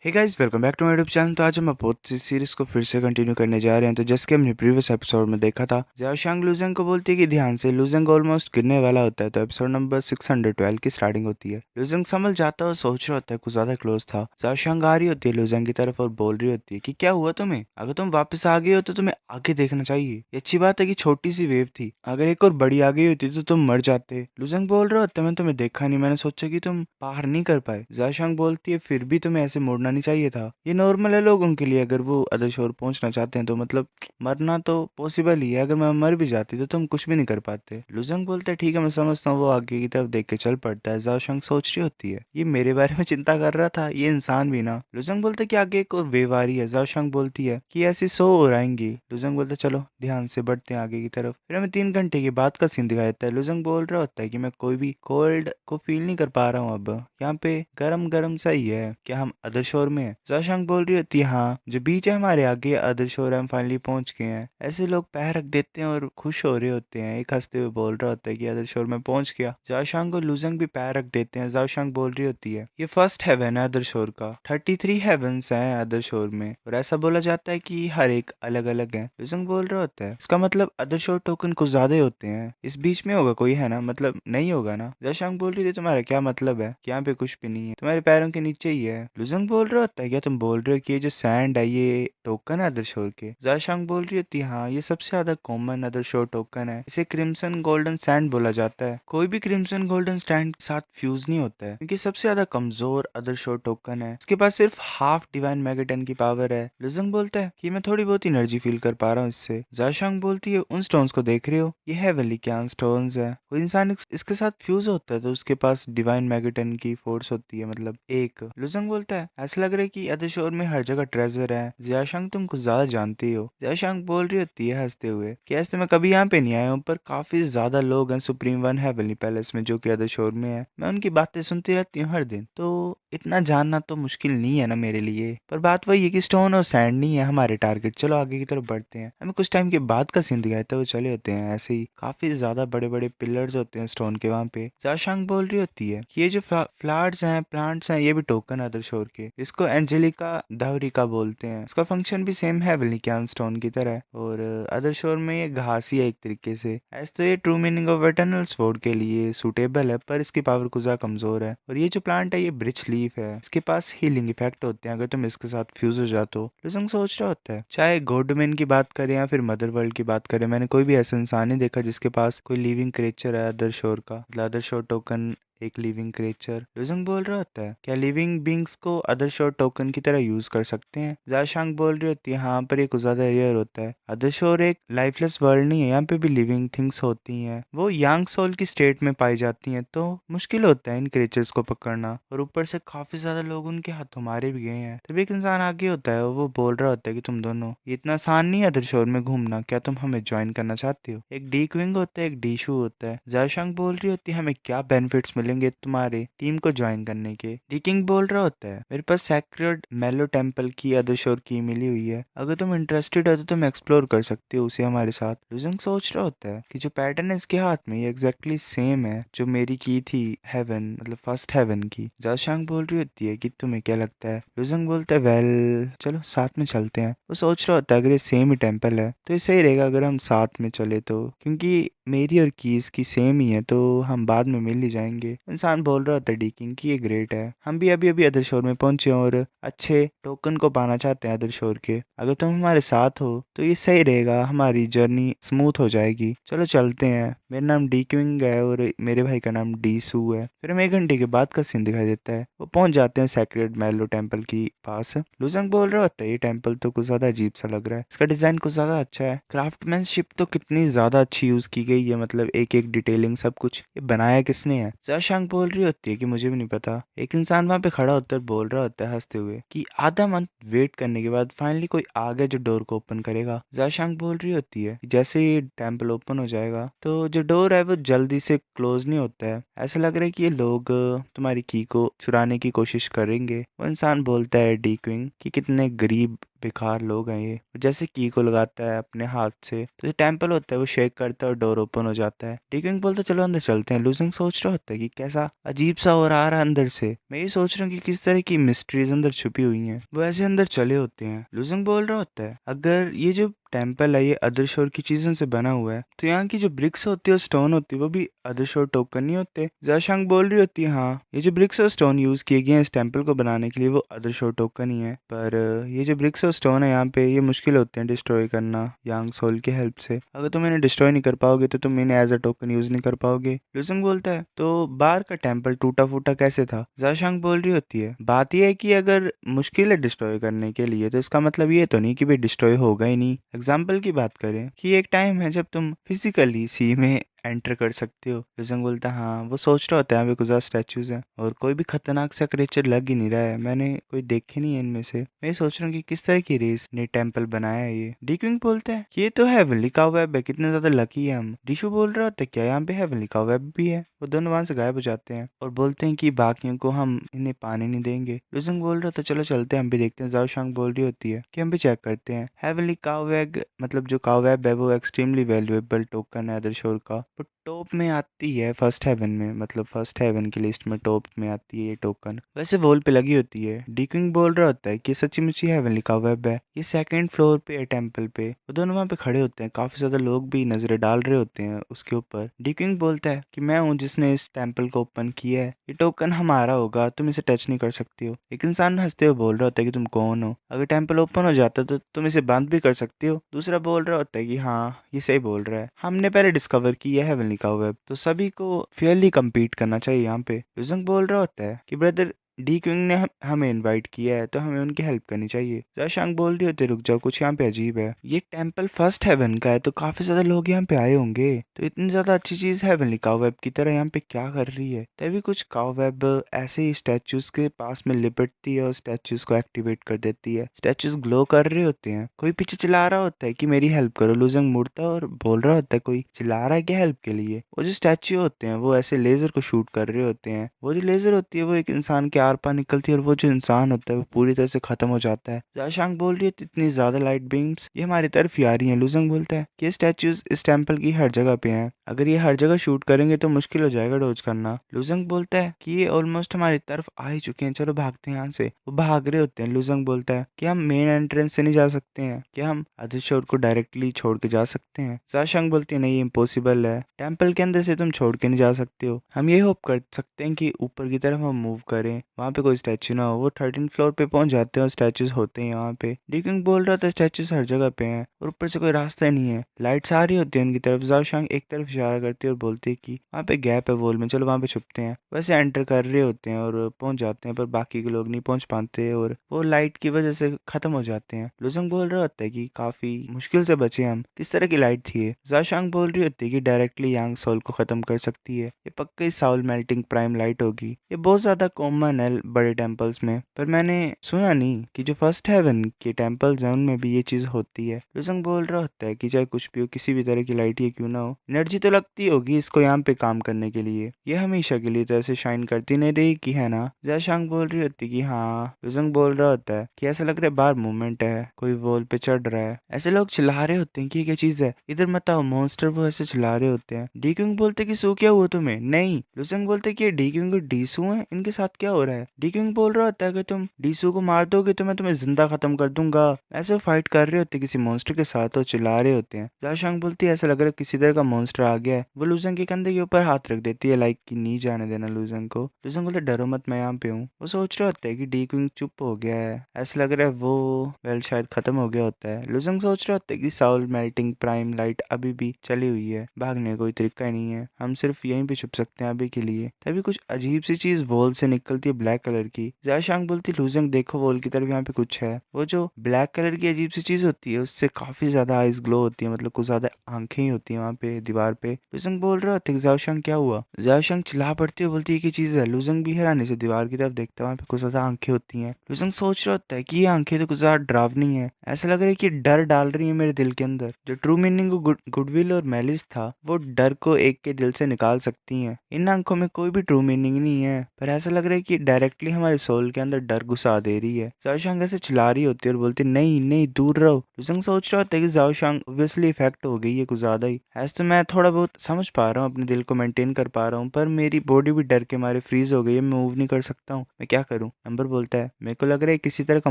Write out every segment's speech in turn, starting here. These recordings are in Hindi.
Hey guys, welcome back to my YouTube channel. तो आज हम अपोथ सीरीज को फिर से कंटिन्यू करने जा रहे हैं। तो जैसे कि हमने प्रीवियस एपिसोड में देखा था, ज़ाओशांग लुजेंग को बोलती है कि ध्यान से, लुजेंग ऑलमोस्ट गिरने वाला होता है। तो एपिसोड नंबर 612 की स्टार्टिंग होती है। लुजेंग संभल जाता है और सोच रहा होता है, कुछ ज्यादा क्लोज था। ज़ाओशांग आ रही होती है लुजेंग की तरफ और बोल रही होती है कि क्या हुआ तुम्हें, अगर तुम वापस आ गए हो तो तुम्हें आगे देखना चाहिए। ये अच्छी बात है कि छोटी सी वेव थी, अगर एक और बड़ी आ गई होती तो तुम मर जाते। लुजेंग बोल रहा होता है, मैंने तुम्हें देखा नहीं, मैंने सोचा कि तुम पार नहीं कर पाए। ज़ाओशांग बोलती है, फिर भी तुम्हें ऐसे मोड़ना नहीं चाहिए था। ये नॉर्मल है लोगों के लिए, अगर वो अदर शोर पहुंचना चाहते हैं तो मतलब मरना तो पॉसिबल ही है। अगर मैं मर भी जाती तो तुम कुछ भी नहीं कर पाते। लुजंग बोलता है, ठीक है मैं समझता हूँ। वो आगे की तरफ देख के चल पड़ता है। ज़ाओशांग सोच रही होती है, ये मेरे बारे में चिंता कर रहा था, ये इंसान भी ना। लुजंग बोलता है कि आगे एक और वेव आ रही है। ज़ाओशांग बोलती है कि ऐसी 100 और आएंगी। लुजंग बोलता है, चलो ध्यान से बढ़ते हैं आगे की तरफ। फिर हमें 3 घंटे के बाद का सीन दिखाया जाता है। लुजंग बोल रहा होता है कि मैं कोई भी कोल्ड को फील नहीं कर पा रहा हूँ। अब यहाँ पे गरम गरम सा ही है, क्या हम अदर शोर में है? ज़ाओशांग बोल रही होती है, हाँ जो बीच है हमारे आगे, अदर शोर है, हम फाइनली पहुंच गए हैं। ऐसे लोग पैर रख देते हैं और खुश हो रहे होते हैं। एक हंसते हुए बोल रहा होता है कि अदर शोर में पहुंच गया। ज़ाओशांग और लुजंग भी पैर रख देते हैं। ज़ाओशांग बोल रही होती है, ये फर्स्ट हेवन है अदर शोर का, 33 हेवन्स हैं अदर शोर में, और ऐसा बोला जाता है कि हर एक अलग अलग है। लुजंग बोल रहा होता है, इसका मतलब अदर शोर टोकन कुछ ज्यादा होते हैं, इस बीच में होगा कोई, है ना? मतलब नहीं होगा ना? ज़ाओशांग बोल रही थी, तुम्हारा क्या मतलब है कि यहाँ पे कुछ भी नहीं है, तुम्हारे पैरों के नीचे ही है। लुजंग बोल रहा होता है, क्या तुम बोल रहे हो कि ये जो सैंड है ये टोकन है अदर शोर के? ज़ाओशांग बोल रही होती है, हाँ ये सबसे ज्यादा कॉमन अदर शोर टोकन है, इसे क्रिम्सन गोल्डन सैंड बोला जाता है। कोई भी क्रिम्सन गोल्डन सैंड के साथ फ्यूज नहीं होता है, क्योंकि सबसे ज्यादा कमजोर अदर शोर टोकन है। इसके पास सिर्फ हाफ डिवाइन मेगाटन की पावर है। लुजंग बोलता है कि मैं थोड़ी बहुत एनर्जी फील कर पा रहा हूँ इससे। ज़ाओशांग बोलती है, उन स्टोन्स को देख रहे हो, ये हेवनली क्यान स्टोन्स है। कोई इंसान इसके साथ फ्यूज होता है तो उसके पास डिवाइन मेगाटन की फोर्स होती है, मतलब एक। लुजंग बोलता है, ऐसा लग रहा है कि अदर शोर में हर जगह ट्रेजर है। ज़ाओशांग तुम कुछ ज्यादा जानती हो। ज़ाओशांग बोल रही होती है हंसते हुए कि ऐसे मैं कभी यहाँ पे नहीं आया हूँ, पर काफी ज्यादा लोग हैं सुप्रीम वन हेवनली पैलेस में जो कि अदर शोर में है। मैं उनकी बातें सुनती रहती हूँ हर दिन, तो इतना जानना तो मुश्किल नहीं है ना मेरे लिए। पर बात वही है कि स्टोन और सैंड नहीं है हमारे टारगेट। चलो आगे की तरफ बढ़ते हैं। हमें कुछ टाइम के बाद का सीन दिखाया था, वो चले होते हैं ऐसे ही, काफी ज्यादा बड़े बड़े पिलर्स होते हैं स्टोन के वहां पे। ज़ाओशांग बोल रही होती है कि ये जो फ्लावर्स हैं, प्लांट्स हैं, ये भी टोकन अदर शोर के, इसको एंजेलिका दावरिका बोलते हैं। इसका फंक्शन भी सेम है वेलिकियान स्टोन की तरह, और अदर शोर में ये घास ही है एक तरीके से। ऐसे तो ये true meaning of eternal sword के लिए सूटेबल है, पर इसकी पावर कुछ ज्यादा कमजोर है। और ये जो प्लांट है ये ब्रिच लीफ है, इसके पास हीलिंग इफेक्ट होते हैं अगर तुम इसके साथ फ्यूज हो जाते हो। लुजंग सोच रहा होता है, चाहे गॉड डोमेन की बात करें या फिर मदर वर्ल्ड की बात करें, मैंने कोई भी ऐसा इंसान नहीं देखा जिसके पास कोई लिविंग क्रिएचर है अदर शोर का, मतलब अदर शोर टोकन एक लिविंग क्रिएचर। लुजंग बोल रहा होता है, क्या लिविंग बींग्स को अदर शोर टोकन की तरह यूज कर सकते हैं? ज़ाओशांग बोल रही होती है, हाँ पर ये कुछ ज्यादा रेयर होता है। अदर शोर एक लाइफलेस वर्ल्ड नहीं है, यहाँ पे भी लिविंग थिंग्स होती हैं, वो यांग सोल की स्टेट में पाई जाती हैं, तो मुश्किल होता है इन क्रिएचर्स को पकड़ना। और ऊपर से काफी ज्यादा लोग उनके हाथों मारे भी गए हैं। तभी एक इंसान आगे होता है, वो बोल रहा होता है कि तुम दोनों, ये इतना आसान नहीं है अदर शोर में घूमना, क्या तुम हमें ज्वाइन करना चाहते हो? एक डी क्विंग होता है, एक डी शू होता है। ज़ाओशांग बोल रही होती है, हमें क्या बेनिफिट्स मिलेंगे तुम्हारे टीम को ज्वाइन करने के? डी किंग बोल रहा होता है, मेरे पास सैक्रेड मेलो टेम्पल की अदर शोर की मिली हुई है, अगर तुम इंटरेस्टेड हो तो तुम एक्सप्लोर कर सकते हो उसे हमारे साथ। लुजंग सोच रहा होता है कि जो पैटर्न है इसके हाथ में, ये एग्जैक्टली सेम है जो मेरी की थी हेवन, मतलब फर्स्ट हेवन की। ज़ाओशांग बोल रही होती है कि तुम्हें क्या लगता है? लुजंग बोलता है, वेल चलो साथ में चलते हैं। वो सोच रहा होता है, अगर ये सेम ही टेम्पल है तो ये सही रहेगा अगर हम साथ में चले तो, क्योंकि मेरी और कीज की सेम ही है तो हम बाद में मिल ही जाएंगे। इंसान बोल रहा होता है, डी किंग की ये ग्रेट है, हम भी अभी अभी अदर शोर में पहुंचे हैं और अच्छे टोकन को पाना चाहते हैं अदर शोर के, अगर तुम हमारे साथ हो तो ये सही रहेगा, हमारी जर्नी स्मूथ हो जाएगी। चलो चलते हैं। मेरा नाम डी क्विंग है और मेरे भाई का नाम डी सू है। फिर हमें 1 घंटे के बाद का सीन दिखाई देता है, वो पहुंच जाते हैं सैक्रेड मैलो टेम्पल की पास। लुजंग बोल रहा होता है, ये टेम्पल तो कुछ ज्यादा अजीब सा लग रहा है, इसका डिजाइन कुछ ज्यादा अच्छा है, क्राफ्टमैनशिप तो कितनी ज्यादा अच्छी यूज की गई है, मतलब एक एक डिटेलिंग सब कुछ, ये बनाया किसने है? ज़ाओशांग बोल रही होती है कि मुझे भी नहीं पता। एक इंसान वहां पे खड़ा होता है, बोल रहा होता है हंसते हुए कि आधा मंथ वेट करने के बाद फाइनली कोई आ गया जो डोर को ओपन करेगा। ज़ाओशांग बोल रही होती है कि जैसे ही टेम्पल ओपन हो जाएगा तो जो डोर है वो जल्दी से क्लोज नहीं होता है, ऐसा लग रहा है कि ये लोग तुम्हारी की को चुराने की कोशिश करेंगे। वो इंसान बोलता है, डी क्विंग, कि कितने गरीब बेकार लोग हैं ये। जैसे की को लगाता है अपने हाथ से तो जो टेम्पल होता है वो शेक करता है और डोर ओपन हो जाता है। डीक्विंग बोलता है चलो अंदर चलते हैं। लूजिंग सोच रहा होता है कि कैसा अजीब सा हो रहा है अंदर से। मैं ये सोच रहा हूँ कि किस तरह की मिस्ट्रीज अंदर छुपी हुई हैं। वो ऐसे अंदर चले होते हैं। लूजिंग बोल रहा होता है अगर ये जो टेम्पल है ये अदर शोर की चीजों से बना हुआ है तो यहाँ की जो ब्रिक्स होती है और स्टोन होती है वो भी अदर शोर टोकन नहीं होते। जाशांग बोल रही होती है हाँ ये जो ब्रिक्स और स्टोन यूज किए गए हैं इस टेम्पल को बनाने के लिए वो अदर शोर टोकन ही है। पर ये जो ब्रिक्स और स्टोन है यहाँ पे ये मुश्किल होते हैं डिस्ट्रॉय करना यांग सोल की हेल्प से। अगर तुम इन्हें डिस्ट्रॉय नहीं कर पाओगे तो तुम इन्हें एज अ टोकन यूज नहीं कर पाओगे। लुसंग बोलता है तो बाहर का टेम्पल टूटा फूटा कैसे था। जाशांग बोल रही होती है बात यह है कि अगर मुश्किल है डिस्ट्रॉय करने के लिए तो इसका मतलब ये तो नहीं कि भाई डिस्ट्रॉय होगा ही नहीं। एग्जाम्पल की बात करें कि एक टाइम है जब तुम फिजिकली सी में एंटर कर सकते हो। लुजंग बोलता है हाँ वो सोच रहा होता है यहाँ पे कुछ स्टैचूज हैं और कोई भी खतरनाक सा क्रिएचर लग ही नहीं रहा है। मैंने कोई देखे नहीं है इनमें से। मैं ये सोच रहा हूँ कि किस तरह की रेस ने टेम्पल बनाया है ये। डीक्विंग बोलता है ये तो हेवनली कावेब है कितने ज्यादा लकी है हम। डिशु बोल रहा होता है क्या यहाँ पे हेवनली कावेब भी है। वो दोनों वहां से गायब हो जाते हैं और बोलते हैं कि बाकियों को हम इन्हें पाने नहीं देंगे। लुजंग बोल रहा था चलो चलते हैं हम भी देखते हैं। जाओ शांग बोल रही होती है कि हम भी चेक करते हैं। हेवनली कावेब मतलब जो कावेब है वो एक्सट्रीमली वैल्यूएबल टोकन है अदर शोर का। बट टॉप में आती है फर्स्ट हेवन में मतलब फर्स्ट हेवन की लिस्ट में टॉप में आती है ये टोकन। वैसे वॉल पे लगी होती है। डीक्विंग बोल रहा होता है कि सच्ची मुच्ची हेवन लिखा हुआ है ये सेकंड फ्लोर पे है टेम्पल पे। वो दोनों वहाँ पे खड़े होते हैं। काफी ज्यादा लोग भी नजरें डाल रहे होते हैं उसके ऊपर। डीक्विंग बोलता है कि मैं हूँ जिसने इस टेम्पल को ओपन किया है ये टोकन हमारा होगा तुम इसे टच नहीं कर सकती हो। एक इंसान हंसते हुए बोल रहा होता है कि तुम कौन हो अगर टेम्पल ओपन हो जाता तो तुम इसे बंद भी कर सकती हो। दूसरा बोल रहा होता है कि हाँ ये सही बोल रहा है हमने पहले डिस्कवर किया है हेवनली का वेब तो सभी को फेयरली compete करना चाहिए यहाँ पे। युजंग बोल रहा होता है कि ब्रदर डी क्विंग ने हमें इनवाइट किया है तो हमें उनकी हेल्प करनी चाहिए। जाशांग बोल रही होती रुक जाओ कुछ यहाँ पे अजीब है। ये टेम्पल फर्स्ट हेवन का है तो काफी ज्यादा लोग यहाँ पे आए होंगे तो इतनी ज्यादा अच्छी चीज हेवनली काउवेब की तरह यहाँ पे क्या कर रही है। तभी कुछ काउवेब ऐसे ही स्टैचूज के पास में लिपटती है और स्टैचूज को एक्टिवेट कर देती है। स्टैचूज ग्लो कर रहे होते हैं। कोई पीछे चिल्ला रहा होता है कि मेरी हेल्प करो। लुजंग मुड़ता है और बोल रहा होता है कोई चिल्ला रहा है क्या हेल्प के लिए। वो जो स्टैचू होते हैं वो ऐसे लेजर को शूट कर रहे होते हैं। वो जो लेजर होती है वो एक इंसान के आर पार निकलती है और वो जो इंसान होता है वो पूरी तरह से खत्म हो जाता है। जाशांग बोल रही है इतनी ज्यादा लाइट बीम्स ये हमारी तरफ ही आ रही हैं। लुजंग बोलता है कि ये स्टैचूज इस टेम्पल की हर जगह पे हैं अगर ये हर जगह शूट करेंगे तो मुश्किल हो जाएगा डोज करना। लुजंग बोलता है कि ये ऑलमोस्ट हमारी तरफ आ ही चुके हैं चलो भागते हैं यहाँ से। वो भाग रहे होते हैं। लुजंग बोलता है कि हम मेन एंट्रेंस से नहीं जा सकते हैं क्या हम आदिशोर को डायरेक्टली छोड़ के जा सकते हैं। जाशांग बोलती है नहीं इम्पॉसिबल है टेम्पल के अंदर से तुम छोड़ के नहीं जा सकते हो। हम ये होप कर सकते हैं कि ऊपर की तरफ हम मूव करें वहाँ पे कोई स्टैचू ना हो। वो 13 फ्लोर पे पहुंच जाते हैं और स्टैचूज होते हैं वहाँ पे। डीकिंग बोल रहा था स्टैचूज हर जगह पे हैं और ऊपर से कोई रास्ता ही नहीं है। लाइट्स आ रही होती है उनकी तरफ। जाशांग एक तरफ इशारा करती है और बोलती है कि वहाँ पे गैप है वॉल में चलो वहाँ पे छुपते हैं। वैसे एंटर कर रहे होते हैं और पहुंच जाते हैं पर बाकी के लोग नहीं पहुंच पाते और वो लाइट की वजह से खत्म हो जाते हैं। लुजंग बोल रहा होता है कि काफी मुश्किल से बचे हम किस तरह की लाइट थी ये। जाशांग बोल रही होती है कि डायरेक्टली यांग सोल को खत्म कर सकती है ये पक्का ही साउल मेल्टिंग प्राइम लाइट होगी। ये बहुत ज्यादा कॉमन है बड़े टेम्पल्स में पर मैंने सुना नहीं कि जो फर्स्ट हेवन के टेम्पल्स हैं उनमें भी ये चीज होती है। लुजंग बोल रहा होता है कि चाहे कुछ भी हो किसी भी तरह की लाइट ही क्यों ना हो एनर्जी तो लगती होगी इसको यहाँ पे काम करने के लिए। ये हमेशा के लिए तो ऐसे शाइन करती नहीं रही कि है ना। जाशांग बोल रही होती कि हाँ। लुजंग बोल रहा होता है कि ऐसा लग रहा है बाहर मूवमेंट है कोई वॉल पे चढ़ रहा है। ऐसे लोग चिल्ला रहे होते हैं कि ये क्या चीज है इधर मत आओ मॉन्स्टर। वो ऐसे चिल्ला रहे होते हैं। डीक्विंग बोलते कि सू क्या हुआ तुम्हें नहीं। लुजंग बोलते कि ये डीक्विंग और डीसू है इनके साथ क्या हो रहा है। डीक्विंग बोल रहा होता है कि तुम डीसू को मार दोगे तो मैं तुम्हें जिंदा खत्म कर दूंगा। ऐसे फाइट कर रहे होते किसी मॉन्स्टर के साथ और चिल्ला रहे होते हैं। जाशांग बोलती है ऐसा लग रहा है किसी तरह का मॉन्स्टर आ गया है। वो लुजंग के कंधे के ऊपर हाथ रख देती है लाइक कि नहीं जाने देना लुजंग को। लुजंग बोलते डरो मत मैं यहाँ पे हूँ। वो सोच रहा होता है कि डीक्विंग चुप हो गया है ऐसा लग रहा है वो वेल शायद खत्म हो गया होता है। लुजंग सोच रहा होता है कि साउल मेल्टिंग प्राइम लाइट अभी भी चली हुई है भागने का कोई तरीका ही नहीं है हम सिर्फ यहीं पे छुप सकते हैं अभी के लिए। तभी कुछ अजीब सी चीज वॉल से निकलती है ब्लैक कलर की। जाशांग बोलती लुजंग देखो वॉल की तरफ यहाँ पे कुछ है। वो जो ब्लैक कलर की अजीब सी चीज होती है उससे काफी ज्यादा आइज ग्लो होती है मतलब कुछ ज्यादा आंखें ही होती है वहाँ पे दीवार पे। लुजंग बोल रहा होता है जाओशंग क्या हुआ। जाओशंग चिल्ला पड़ती है बोलती है कि चीज है। लुजंग भी हैरानी से दीवार की तरफ देखता है वहाँ पे कुछ ज्यादा आंखें होती हैं। लुजंग सोच रहा होता है कि ये आंखें तो कुछ ज्यादा डरावनी है ऐसा लग रहा है कि डर डाल रही है मेरे दिल के अंदर। जो ट्रू मीनिंग गुडविल और मैलिस था वो डर को एक के दिल से निकाल सकती हैं। इन आंखों में कोई भी ट्रू मीनिंग नहीं है पर ऐसा लग रहा है कि डायरेक्टली हमारे सोल के अंदर डर घुसा दे रही है। जाओशांग ऐसे चिल्ला रही होती है और बोलती नहीं नहीं दूर रहो। लुजंग सोच रहा होता है कि जाओशांग ऑब्वियसली इफेक्ट हो गई है कुछ ज्यादा ही। ऐसे तो मैं थोड़ा बहुत समझ पा रहा हूँ, अपने दिल को मेंटेन कर पा रहा हूँ, पर मेरी बॉडी भी डर के मारे फ्रीज हो गई है, मैं मूव नहीं कर सकता हूँ, मैं क्या करूँ। नंबर बोलता है मेरे को लग रहा है किसी तरह का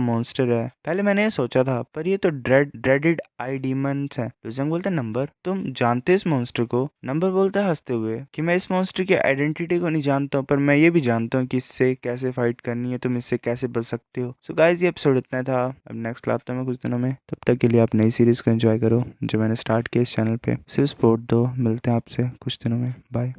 मॉन्स्टर है। पहले मैंने ये सोचा था पर ये तो ड्रेडेड आई डीमंस है। लुजंग बोलता है नंबर तुम जानते हो इस मॉन्स्टर को। नंबर बोलता है हंसते हुए कि मैं इस मॉन्स्टर की आइडेंटिटी को नहीं जानता हूँ, पर मैं ये भी जानता हूँ कि इससे कैसे फाइट करनी है, तुम इससे कैसे बच सकते हो। सो गाइस ये एपिसोड इतना था, अब नेक्स्ट लाता हूँ मैं कुछ दिनों में। तब तक के लिए आप नई सीरीज को एंजॉय करो जो मैंने स्टार्ट किया इस चैनल पे। सिर्फ सपोर्ट दो, मिलते हैं आपसे कुछ दिनों में, बाय।